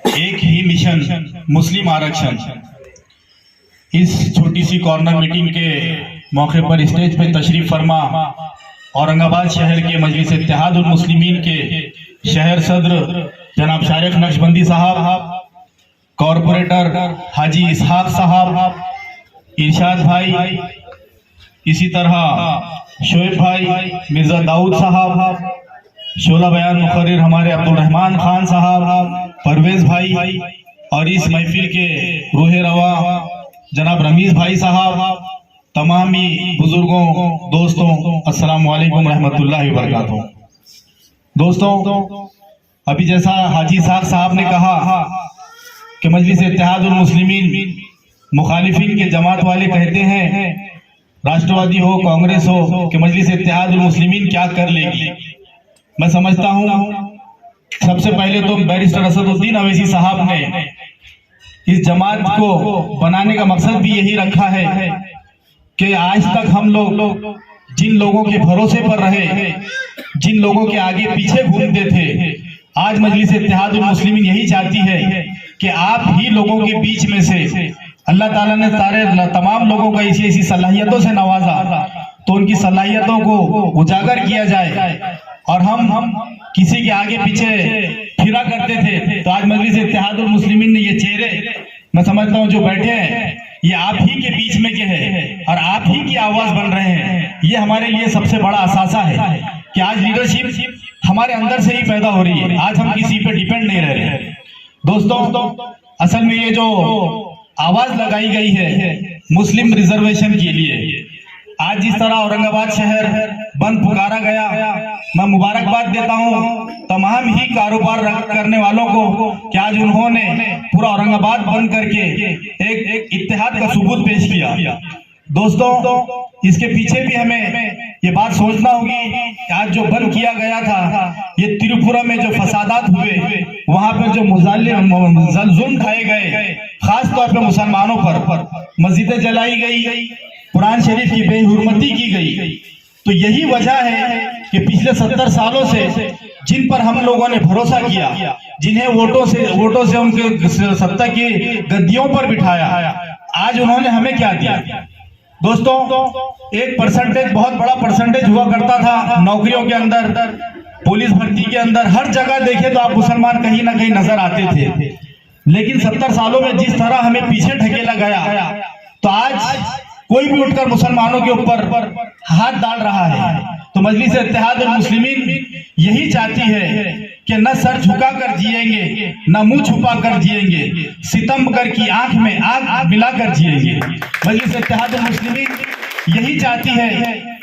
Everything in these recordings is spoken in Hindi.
एक ही मिशन मुस्लिम आरक्षण। इस छोटी सी कॉर्नर मीटिंग के मौके पर स्टेज पे तशरीफ फरमा औरंगाबाद शहर के मजलिस इत्तेहादुल मुस्लिमीन के शहर सदर जनाब शारिक नक्शबंदी साहब, कॉरपोरेटर हाजी इसहाक साहब, इरशाद भाई, इसी तरह शोएब भाई, मिर्जा दाऊद साहब, शोला बयान मुखर्रिर हमारे अब्दुल रहमान खान साहब, परवेज भाई, और इस महफिल के रूहे रवा जनाब रमीज भाई साहब, तमाम ही बुजुर्गों, दोस्तों, अस्सलाम वालेकुम रहमतुल्लाहि व बरकातुहू। दोस्तों, अभी जैसा हाजी साहब ने कहा कि मजलिस इत्तेहादुल मुस्लिमीन मुखालिफिन के जमात वाले कहते हैं, राष्ट्रवादी हो कांग्रेस हो, कि मजलिस इत्तेहादुल मुस्लिमीन क्या कर लेगी। मैं समझता हूं सबसे पहले तो बैरिस्टर असदुद्दीन अवैसी साहब ने इस जमात को बनाने का मकसद भी यही रखा है कि आज तक हम लोग जिन लोगों के भरोसे पर रहे, जिन लोगों के आगे पीछे घूमते थे, आज मजलिस इत्तेहादुल मुस्लिमीन यही चाहती है कि आप ही लोगों के बीच में से अल्लाह ताला ने तमाम लोगों को ऐसी ऐसी सलाहियतों से नवाजा, तो उनकी सलाहियतों को उजागर किया जाए। और हम किसी के आगे पीछे फिरा करते थे, तो आज मजलिस इत्तेहादुल मुस्लिमीन ने ये चेहरे, मैं समझता हूँ जो बैठे हैं, ये आप ही के बीच में के हैं और आप ही की आवाज बन रहे हैं। ये हमारे लिए सबसे बड़ा असासा है कि आज लीडरशिप हमारे अंदर से ही पैदा हो रही है, आज हम किसी पे डिपेंड नहीं रह रहे। दोस्तों, असल में ये जो आवाज लगाई गई है मुस्लिम रिजर्वेशन के लिए, आज जिस तरह औरंगाबाद शहर बंद पुकारा गया, मैं मुबारकबाद देता हूं तमाम ही कारोबार करने वालों को कि आज उन्होंने पूरा औरंगाबाद बंद करके एक इत्तेहाद का सबूत पेश किया। दोस्तों, इसके पीछे भी हमें ये बात सोचना होगी कि आज जो बंद किया गया था, ये त्रिपुरा में जो फसादात हुए, वहां पर जो जुल्म ढाए गए, खास तौर पर मुसलमानों पर मस्जिदें जलाई गई, कुरान शरीफ की बेहुरमती की गई, तो यही वजह है कि पिछले 70 सालों से जिन पर हम लोगों ने भरोसा किया, जिन्हें वोटों से उनके सत्ता की गद्दियों पर बिठाया, आज उन्होंने हमें क्या दिया। दोस्तों, एक परसेंटेज, बहुत बड़ा परसेंटेज हुआ करता था नौकरियों के अंदर, पुलिस भर्ती के अंदर, हर जगह देखे तो आप मुसलमान कहीं ना कहीं नजर आते थे। लेकिन 70 सालों में जिस तरह हमें पीछे ढकेला गया, तो आज कोई भी उठकर मुसलमानों के ऊपर हाथ डाल रहा है। तो मजलिस इत्तेहादुल मुस्लिमीन यही चाहती है कि न सर झुका कर जिएंगे, न मुंह छुपा कर जिएंगे, सितमगर की आंख में आंख मिलाकर जिएंगे। मजलिस इत्तेहादुल मुस्लिमीन यही चाहती है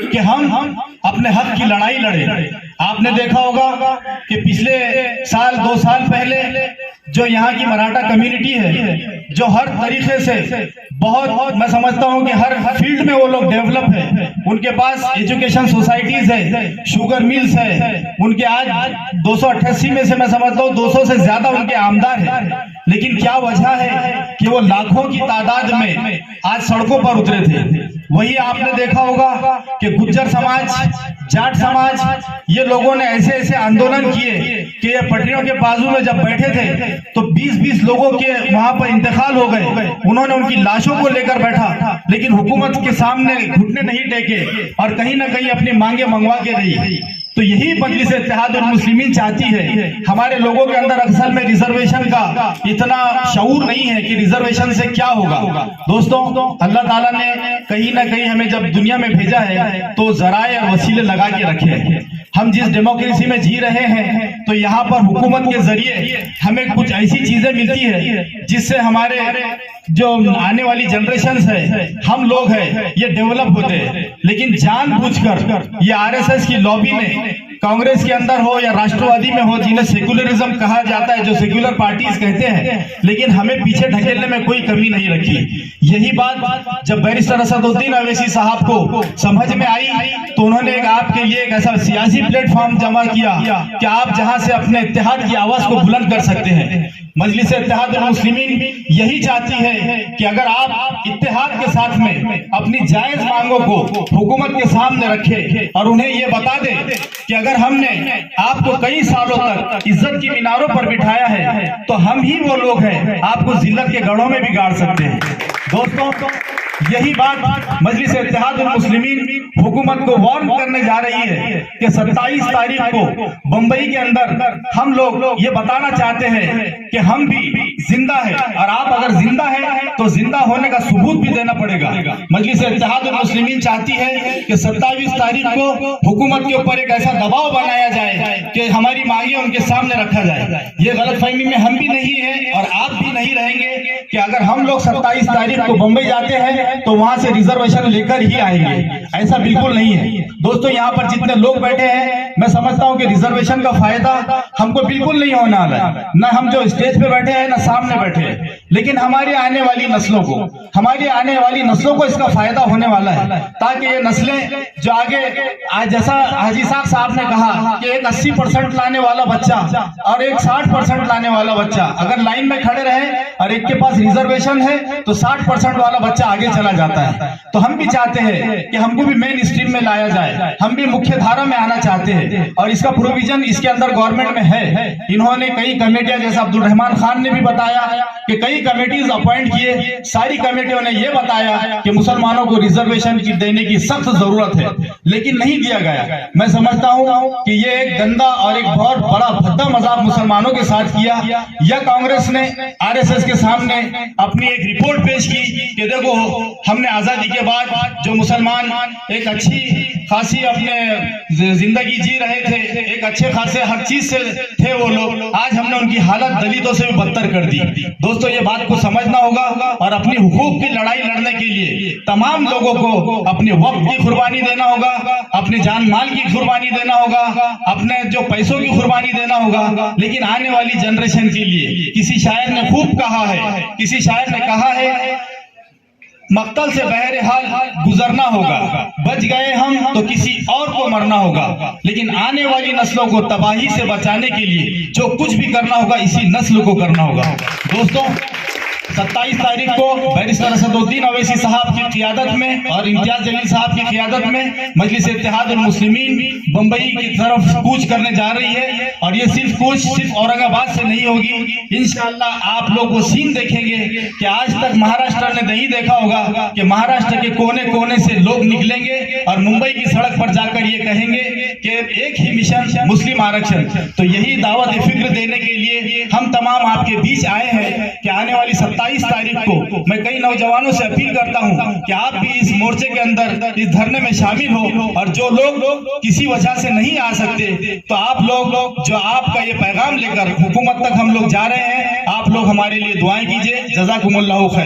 कि हम अपने हक की लड़ाई लड़े। आपने देखा होगा कि पिछले साल 2 साल पहले जो यहाँ की मराठा कम्युनिटी है, जो हर तरीके से बहुत, मैं समझता हूँ कि हर फील्ड में वो लोग डेवलप है, उनके पास एजुकेशन सोसाइटीज है, शुगर मिल्स है, उनके आज 288 में से मैं समझता हूँ 200 से ज्यादा उनके आमदार है। लेकिन क्या वजह है कि वो लाखों की तादाद में आज सड़कों पर उतरे थे। वही आपने देखा होगा कि गुज्जर समाज, जाट समाज, ये लोगों ने ऐसे ऐसे आंदोलन किए कि ये पटरियों के बाजू में जब बैठे थे तो 20-20 लोगों के वहां पर इंतकाल हो गए। उन्होंने उनकी लाशों को लेकर बैठा, लेकिन हुकूमत के सामने घुटने नहीं टेके और कहीं ना कहीं अपनी मांगे मंगवा के रही। तो यही मजलिस इत्तेहादुल मुस्लिमीन चाहती है। हमारे लोगों के अंदर असल में रिजर्वेशन का इतना शऊर नहीं है कि रिजर्वेशन से क्या होगा। दोस्तों, अल्लाह ताला ने कहीं ना कहीं हमें जब दुनिया में भेजा है तो जराए और वसीले लगा के रखे हैं। हम जिस डेमोक्रेसी में जी रहे हैं, तो यहाँ पर हुकूमत के जरिए हमें कुछ ऐसी चीजें मिलती है जिससे हमारे जो आने वाली जनरेशन है, हम लोग हैं, ये डेवलप होते हैं। लेकिन जानबूझकर ये आरएसएस की लॉबी ने, कांग्रेस के अंदर हो या राष्ट्रवादी में हो, जिन्हें सेक्युलरिज्म कहा जाता है, जो सेक्युलर पार्टीज कहते हैं, लेकिन हमें पीछे ढकेलने में कोई कमी नहीं रखी। यही बात जब बैरिस्टर असदुद्दीन अवैसी साहब को समझ में आई, तो उन्होंने आपके लिए एक ऐसा सियासी प्लेटफॉर्म जमा किया कि आप जहां से अपने इत्तेहाद की आवाज को बुलंद कर सकते हैं। मजलिस इत्तेहादुल मुस्लिमीन यही चाहती है कि अगर आप इत्तेहाद के साथ में अपनी जायज मांगों को हुकूमत के सामने रखे और उन्हें ये बता दे कि अगर हमने आपको कई सालों तक इज्जत की मीनारों पर बिठाया है तो हम ही वो लोग हैं आपको जिल्लत के गढ़ों में भी गाड़ सकते हैं। दोस्तों, यही बात मजलिस इत्तेहादुल मुस्लिमीन हुकूमत को वार्न करने जा रही है कि 27 तारीख को बंबई के अंदर हम लोग ये बताना चाहते हैं कि हम भी जिंदा है और आप अगर जिंदा है तो जिंदा होने का सबूत भी देना पड़ेगा। मजलिस इत्तेहादुल मुस्लिमीन चाहती है कि 27 तारीख को हुकूमत के ऊपर एक ऐसा दबाव बनाया जाए कि हमारी मांगे उनके सामने रखा जाए। ये गलतफहमी में हम भी नहीं है और आप भी नहीं रहेंगे कि अगर हम लोग 27 तारीख को बंबई जाते हैं तो वहां से रिजर्वेशन लेकर ही आएंगे। ऐसा बिल्कुल नहीं है। दोस्तों, यहाँ पर जितने लोग बैठे हैं मैं समझता हूँ कि रिजर्वेशन का फायदा हमको बिल्कुल नहीं होने वाला है, न हम जो स्टेज पे बैठे हैं न सामने बैठे हैं, लेकिन हमारी आने वाली नस्लों को इसका फायदा होने वाला है, ताकि ये नस्लें जो आगे आज जैसा हाजी साहब ने कहा कि एक 80% लाने वाला बच्चा और एक 60% लाने वाला बच्चा अगर लाइन में खड़े रहे और एक के पास रिजर्वेशन है तो 60% वाला बच्चा आगे चला जाता है। तो हम भी चाहते हैं कि हमको भी मेन स्ट्रीम में लाया जाए, हम भी मुख्य धारा में आना चाहते हैं और इसका प्रोविजन इसके अंदर गवर्नमेंट में है। इन्होंने कई कमेटियां, जैसा अब्दुल रहमान खान ने भी बताया कि कई कमेटीज अपॉइंट किए, सारी कमेटियों ने यह बताया कि मुसलमानों को रिजर्वेशन की देने की सख्त जरूरत है, लेकिन नहीं दिया गया। मैं समझता हूं कि यह एक गंदा और एक बहुत बड़ा भद्दा मजाक मुसलमानों के साथ किया। यह कांग्रेस ने आरएसएस के सामने अपनी एक रिपोर्ट पेश की कि देखो हमने आजादी के बाद जो मुसलमान एक अच्छी खासी अपने जिंदगी जी रहे थे, एक अच्छे खासे हर चीज से थे वो लोग, आज हमने उनकी हालत दलितों से भी बदतर कर दी। दोस्तों, ये बात को समझना होगा और अपनी हुकूक की लड़ाई लड़ने के लिए तमाम लोगों को अपने वक्त की कुर्बानी देना होगा, अपने जान माल की कुर्बानी देना होगा, अपने जो पैसों की कुर्बानी देना होगा। लेकिन आने वाली जनरेशन के लिए किसी शायर ने खूब कहा है, किसी शायर ने कहा है, मक्तल से बहरे हाल गुजरना होगा, बच गए हम तो किसी और को मरना होगा, लेकिन आने वाली नस्लों को तबाही से बचाने के लिए जो कुछ भी करना होगा इसी नस्ल को करना होगा। दोस्तों, 27 तारीख को बैरिस्टर असदुद्दीन ओवैसी साहब की क़ियादत में और इम्तियाज जलील साहब की क़ियादत में मजलिस इत्तेहादुल मुस्लिमीन बंबई की तरफ कूच करने जा रही है और ये सिर्फ औरंगाबाद से नहीं होगी। इंशाअल्लाह आप लोग वो सीन देखेंगे कि आज तक महाराष्ट्र ने नहीं देखा होगा कि महाराष्ट्र के कोने कोने से लोग निकलेंगे और मुंबई की सड़क पर जाकर ये कहेंगे कि एक ही मिशन मुस्लिम आरक्षण। तो यही दावत फिक्र देने के लिए हम तमाम आपके बीच आए हैं कि आने वाली 27 तारीख को मैं कई नौजवानों से अपील करता हूं कि आप भी इस मोर्चे के अंदर इस धरने में शामिल हो और जो लोग किसी वजह से नहीं आ सकते तो आप लोग जो आपका ये पैगाम लेकर हुकूमत तक हम लोग जा रहे हैं, आप लोग हमारे लिए दुआएं कीजिए। जज़ाकुमुल्लाहु खैर।